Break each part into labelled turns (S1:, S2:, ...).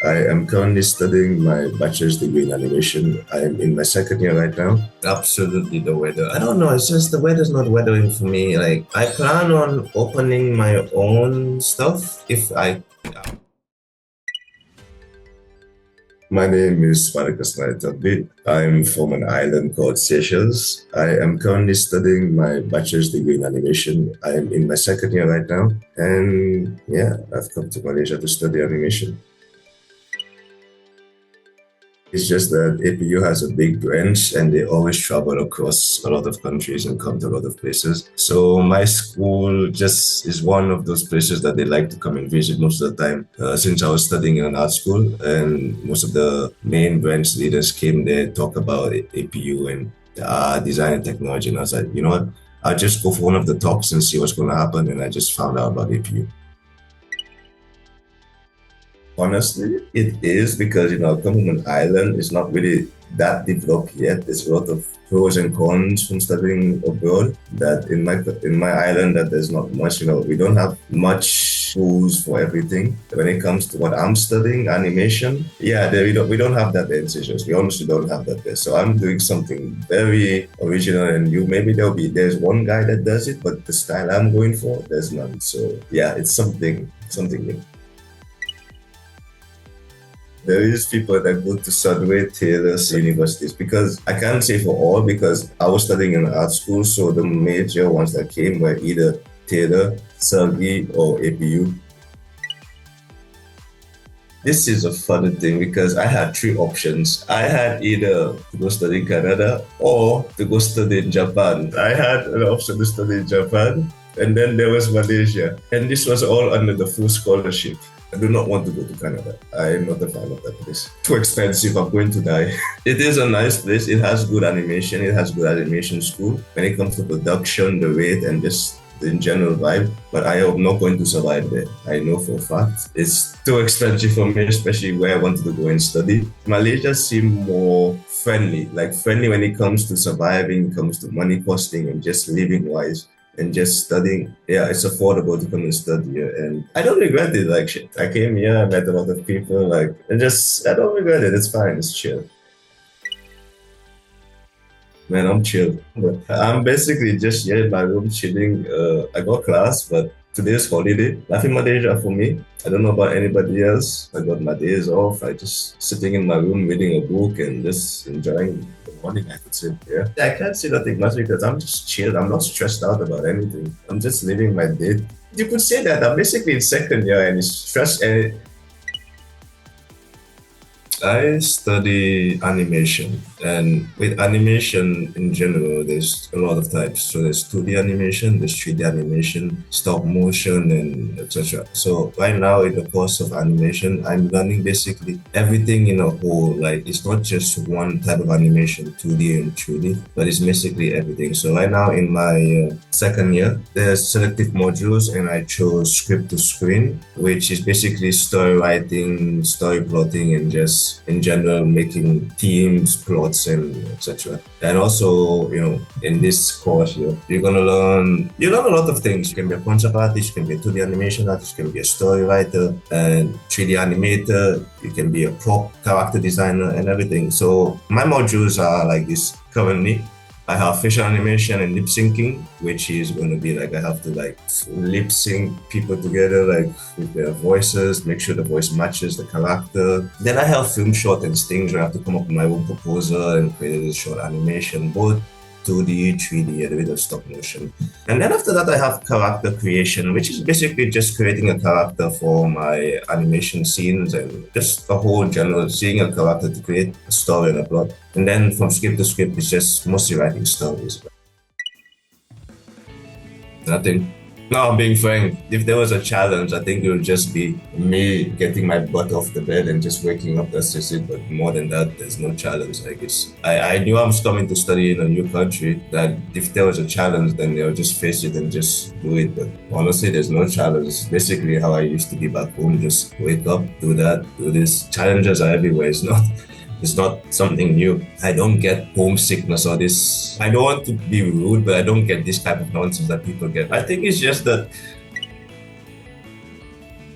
S1: I am currently studying my bachelor's degree in animation. I am in my second year right now. Absolutely the weather. I don't know, it's just the weather's not weathering for me. Like, I plan on opening my own stuff if I... My name is Snaritan. I'm from an island called Seychelles. I am currently studying my bachelor's degree in animation. I am in my second year right now. And yeah, I've come to Malaysia to study animation. It's just that APU has a big branch and they always travel across a lot of countries and come to a lot of places. So my school just is one of those places that they like to come and visit most of the time. Since I was studying in an art school and most of the main branch leaders came there, talk about APU and design and technology. And I was like, you know what, I'll just go for one of the talks and see what's going to happen. And I just found out about APU. Honestly, it is because, coming from an island is not really that developed yet. There's a lot of pros and cons from studying abroad. That in my island, that there's not much. We don't have much schools for everything. When it comes to what I'm studying, animation, we don't have that in Seychelles. We honestly don't have that there. So I'm doing something very original and new. Maybe there's one guy that does it, but the style I'm going for, there's none. So yeah, it's something new. There is people that go to Sunway Taylor's universities because I can't say for all because I was studying in art school, so the major ones that came were either Taylor, Selgi, or APU. This is a funny thing because I had three options. I had either to go study in Canada or to go study in Japan. I had an option to study in Japan, and then there was Malaysia. And this was all under the full scholarship. I do not want to go to Canada. I am not a fan of that place. Too expensive, I'm going to die. It is a nice place. It has good animation. It has good animation school. When it comes to production, the rate, and just the general vibe. But I am not going to survive there. I know for a fact. It's too expensive for me, especially where I wanted to go and study. Malaysia seemed more friendly. Like friendly when it comes to surviving, comes to money costing and just living wise. And just studying, it's affordable to come and study here. And I don't regret it, like shit. I came here, I met a lot of people, I don't regret it. It's fine, it's chill. Man, I'm chill. But I'm basically just here in my room chilling. I got class, but today's holiday. Life in Malaysia for me. I don't know about anybody else. I got my days off. I just sitting in my room reading a book and just enjoying the morning, I could say. Yeah. I can't say nothing much because I'm just chilled. I'm not stressed out about anything. I'm just living my day. You could say that I'm basically in second year and it's stress and I study animation, and with animation in general, there's a lot of types. So there's 2D animation, there's 3D animation, stop motion, and etc. So right now in the course of animation, I'm learning basically everything in a whole. Like it's not just one type of animation, 2D and 3D, but it's basically everything. So right now in my second year, there's selective modules, and I chose script to screen, which is basically story writing, story plotting, and just in general making themes, plots, and etc. And also, in this course, you're gonna learn a lot of things. You can be a concept artist, you can be a 2D animation artist, you can be a story writer and 3D animator, you can be a prop character designer and everything. So my modules are like this currently. I have facial animation and lip syncing, which is going to be like I have to like lip sync people together, like with their voices, make sure the voice matches the character. Then I have film short and stings where I have to come up with my own proposal and create a short animation, both 2D, 3D, and a bit of stop motion. And then after that, I have character creation, which is basically just creating a character for my animation scenes and just a whole general, seeing a character to create a story and a plot. And then from script to script, it's just mostly writing stories. Nothing. No, I'm being frank. If there was a challenge, I think it would just be me getting my butt off the bed and just waking up. That's just it. But more than that, there's no challenge. I guess I knew I was coming to study in a new country. That if there was a challenge, then they'll just face it and just do it. But honestly, there's no challenge. It's basically how I used to be back home. Just wake up, do that, do this. Challenges are everywhere. It's not something new. I don't get homesickness or this. I don't want to be rude, but I don't get this type of nonsense that people get. I think it's just that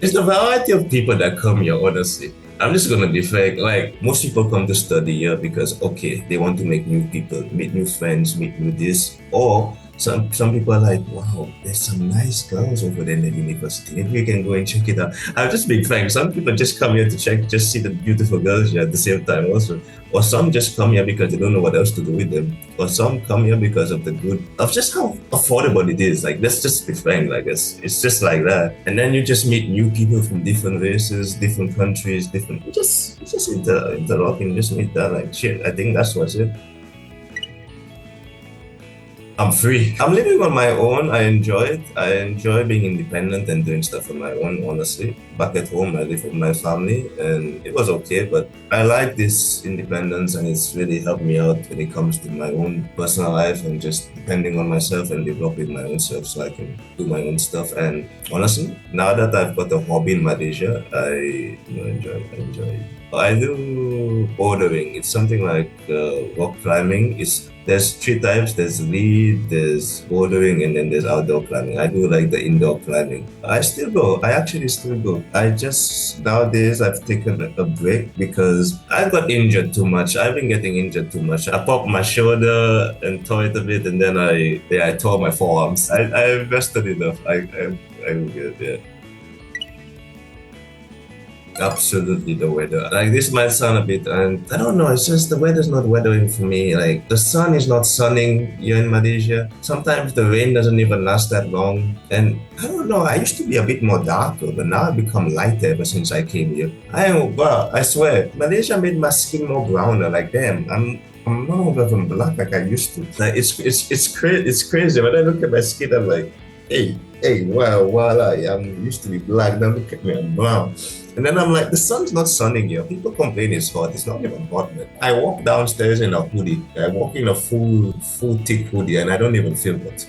S1: it's the variety of people that come here, honestly. I'm just gonna be frank. Like most people come to study here because okay, they want to make new people, meet new friends, meet new this. Or some people are like, wow, there's some nice girls over there in the university. Maybe we can go and check it out. I'm just being frank. Some people just come here to check, just see the beautiful girls here at the same time also. Or some just come here because they don't know what else to do with them. Or some come here because of the good of just how affordable it is. Like let's just be frank, like it's just like that. And then you just meet new people from different races, different countries, different you just interlocking, just meet that like shit. I think that's what's it. I'm free. I'm living on my own. I enjoy it. I enjoy being independent and doing stuff on my own, honestly. Back at home, I live with my family and it was okay, but I like this independence and it's really helped me out when it comes to my own personal life and just depending on myself and developing my own self so I can do my own stuff. And honestly, now that I've got a hobby in Malaysia, I enjoy it. I do bouldering. It's something like rock climbing. There's three types. There's lead, there's bouldering, and then there's outdoor climbing. I do like the indoor climbing. I still go. I actually still go. I just nowadays I've taken a break because I got injured too much. I've been getting injured too much. I popped my shoulder and tore it a bit, and then I tore my forearms. I invested enough. I'm good. Yeah. Absolutely the weather. Like this might sound a bit, and I don't know. It's just the weather's not weathering for me. Like the sun is not sunning here in Malaysia. Sometimes the rain doesn't even last that long, and I don't know. I used to be a bit more darker, but now I've become lighter ever since I came here. I swear, Malaysia made my skin more browner. Like damn, I'm no longer from black like I used to. Like it's crazy. When I look at my skin, I'm like, hey, wow, voila, I'm used to be black. Now look at me, I'm brown. And then I'm like, the sun's not sunning here. People complain it's hot. It's not even hot, man. I walk downstairs in a hoodie. I walk in a full thick hoodie, and I don't even feel hot.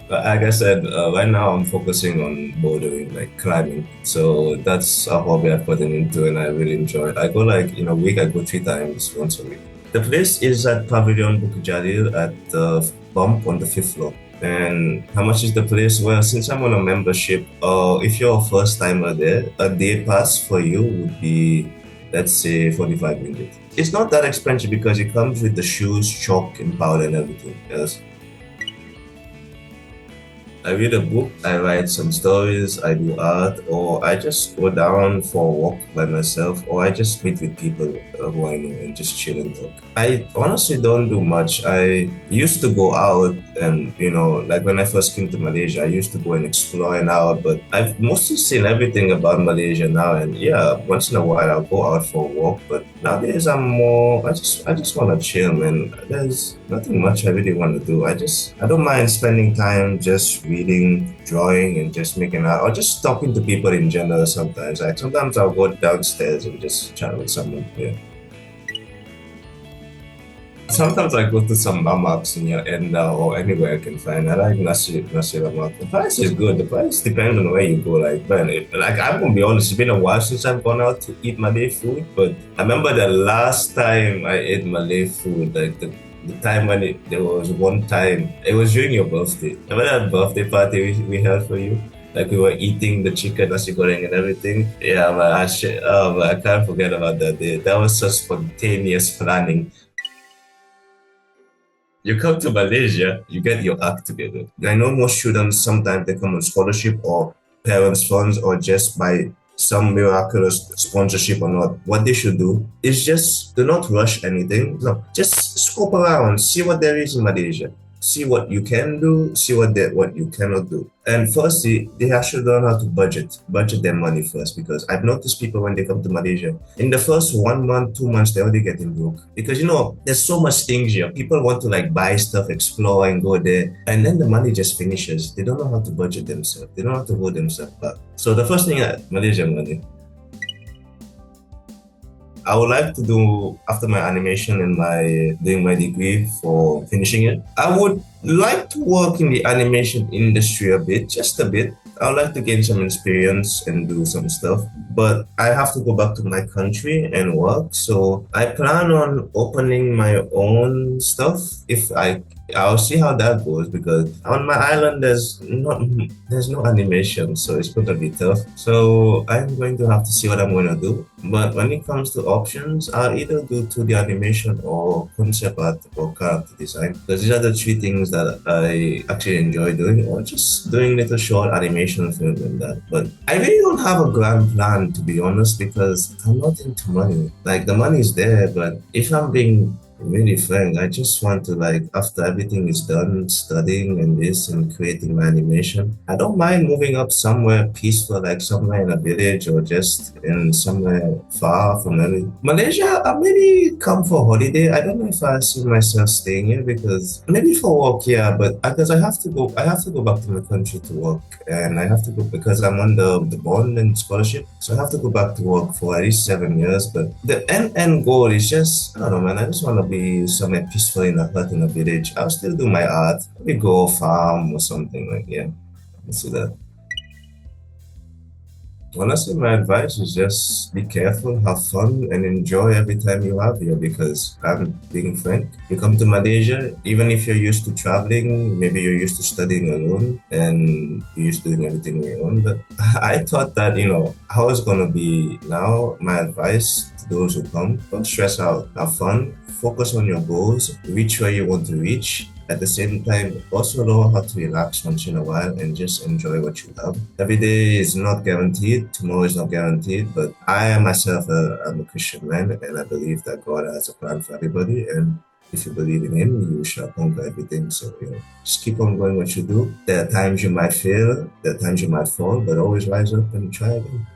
S1: But like I said, right now I'm focusing on bouldering, like climbing. So that's a hobby I've gotten into, and I really enjoy it. I go like in a week. I go 3 times, once a week. The place is at Pavilion Bukit at the bump on the 5th floor. And how much is the place? Well, since I'm on a membership, if you're a first timer there, a day pass for you would be, let's say, 45 minutes. It's not that expensive because it comes with the shoes, chalk, and powder and everything else. I read a book, I write some stories, I do art, or I just go down for a walk by myself, or I just meet with people who I know and just chill and talk. I honestly don't do much. I used to go out and, like when I first came to Malaysia, I used to go and explore and out, but I've mostly seen everything about Malaysia now. And yeah, once in a while I'll go out for a walk, but nowadays I just want to chill, man. There's nothing much I really want to do. I don't mind spending time just reading, drawing, and just making art, or just talking to people in general sometimes. Like sometimes I'll go downstairs and just chat with someone. Yeah. Sometimes I go to some mamaks in your Enda or anywhere I can find. I like nasi lemak. The price is good. The price depends on where you go. Like, man, I'm gonna be honest, it's been a while since I've gone out to eat Malay food. But I remember the last time I ate Malay food, like the time when there was one time, it was during your birthday. Remember that birthday party we held for you? Like we were eating the chicken, nasi goreng and everything. Yeah, but I can't forget about that day. That was such spontaneous planning. You come to Malaysia, you get your act together. I know most students sometimes they come on scholarship or parents' funds or just by some miraculous sponsorship or not. What they should do is just do not rush anything. No, just scope around, see what there is in Malaysia. See what you can do, see what you cannot do. And firstly, they should learn how to budget their money first, because I've noticed people when they come to Malaysia, in the first 1 month, 2 months, they're already getting broke. Because there's so much things here. People want to like buy stuff, explore and go there. And then the money just finishes. They don't know how to budget themselves. They don't know how to hold themselves back. So the first thing Malaysian money. I would like to do, after my animation and doing my degree for finishing it, I would like to work in the animation industry a bit, just a bit. I would like to gain some experience and do some stuff, but I have to go back to my country and work. So I plan on opening my own stuff if I I'll see how that goes because on my island there's no animation, so it's gonna be tough. So I'm going to have to see what I'm gonna do. But when it comes to options, I'll either do 2D animation or concept art or character design. Because these are the three things that I actually enjoy doing, or just doing little short animation films and that. But I really don't have a grand plan, to be honest, because I'm not into money. Like the money's there, but if I'm being really frank, I just want to, like, after everything is done, studying and this and creating my animation, I don't mind moving up somewhere peaceful, like somewhere in a village or just in somewhere far from everything. Malaysia, I maybe come for holiday. I don't know if I see myself staying here because maybe for work, yeah, but because I have to go back to my country to work, and I have to go because I'm on the bond and scholarship, so I have to go back to work for at least 7 years. But the end goal is just, I don't know, man. I just want to be somewhere peaceful in a hut in a village. I'll still do my art. Maybe go farm or something like, yeah. Let's do that. Honestly, my advice is just be careful, have fun, and enjoy every time you have here because I'm being frank. You come to Malaysia, even if you're used to traveling, maybe you're used to studying alone and you're used to doing everything on your own. But I thought that, how it's going to be now. My advice to those who come, don't stress out, have fun, focus on your goals, reach where you want to reach. At the same time, also know how to relax once in a while and just enjoy what you love. Every day is not guaranteed, tomorrow is not guaranteed, but I am myself, I'm a Christian man, and I believe that God has a plan for everybody. And if you believe in Him, you shall conquer everything. So, just keep on going what you do. There are times you might fail, there are times you might fall, but always rise up and try again.